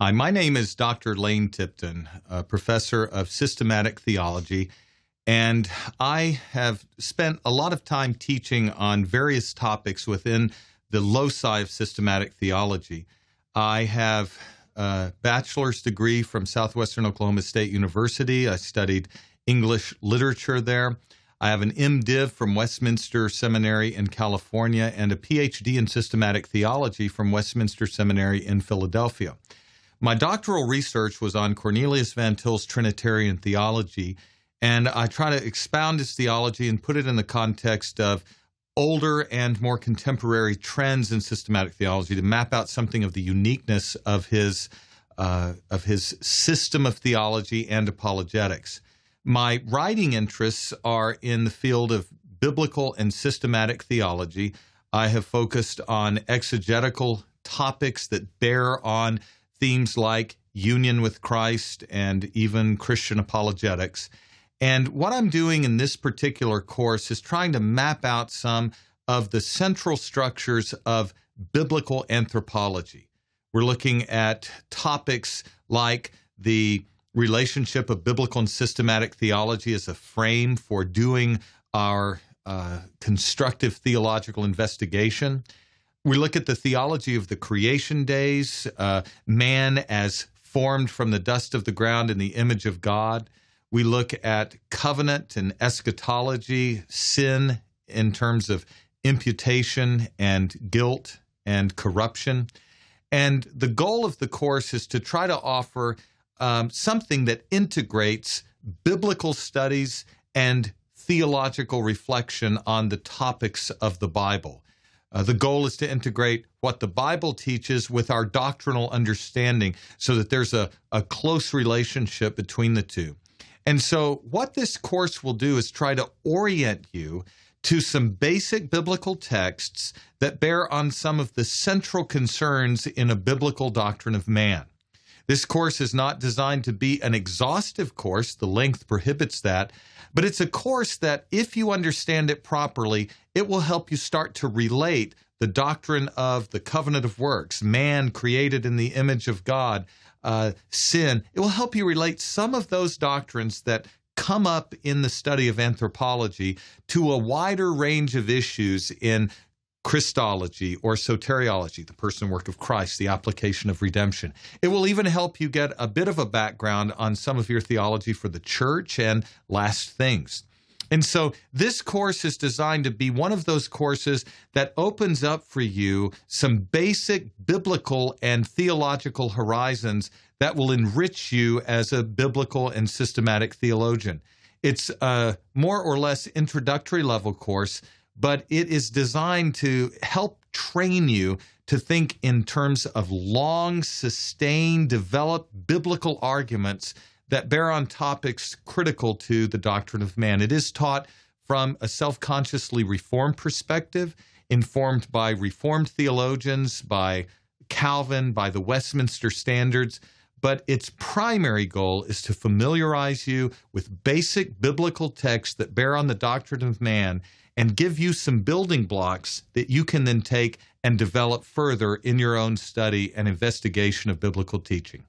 Hi, my name is Dr. Lane Tipton, a professor of systematic theology, and I have spent a lot of time teaching on various topics within the loci of systematic theology. I have a bachelor's degree from Southwestern Oklahoma State University. I studied English literature there. I have an MDiv from Westminster Seminary in California and a PhD in systematic theology from Westminster Seminary in Philadelphia. My doctoral research was on Cornelius Van Til's Trinitarian theology, and I try to expound his theology and put it in the context of older and more contemporary trends in systematic theology to map out something of the uniqueness of his system of theology and apologetics. My writing interests are in the field of biblical and systematic theology. I have focused on exegetical topics that bear on themes like union with Christ and even Christian apologetics. And what I'm doing in this particular course is trying to map out some of the central structures of biblical anthropology. We're looking at topics like the relationship of biblical and systematic theology as a frame for doing our constructive theological investigation. We look at the theology of the creation days, man as formed from the dust of the ground in the image of God. We look at covenant and eschatology, sin in terms of imputation and guilt and corruption. And the goal of the course is to try to offer something that integrates biblical studies and theological reflection on the topics of the Bible. The goal is to integrate what the Bible teaches with our doctrinal understanding so that there's a close relationship between the two. And so what this course will do is try to orient you to some basic biblical texts that bear on some of the central concerns in a biblical doctrine of man. This course is not designed to be an exhaustive course. The length prohibits that. But it's a course that, if you understand it properly, it will help you start to relate the doctrine of the covenant of works, man created in the image of God, sin. It will help you relate some of those doctrines that come up in the study of anthropology to a wider range of issues in Christology or soteriology, the person and work of Christ, the application of redemption. It will even help you get a bit of a background on some of your theology for the church and last things. And so this course is designed to be one of those courses that opens up for you some basic biblical and theological horizons that will enrich you as a biblical and systematic theologian. It's a more or less introductory level course, but it is designed to help train you to think in terms of long, sustained, developed biblical arguments that bear on topics critical to the doctrine of man. It is taught from a self-consciously Reformed perspective, informed by Reformed theologians, by Calvin, by the Westminster Standards, but its primary goal is to familiarize you with basic biblical texts that bear on the doctrine of man and give you some building blocks that you can then take and develop further in your own study and investigation of biblical teaching.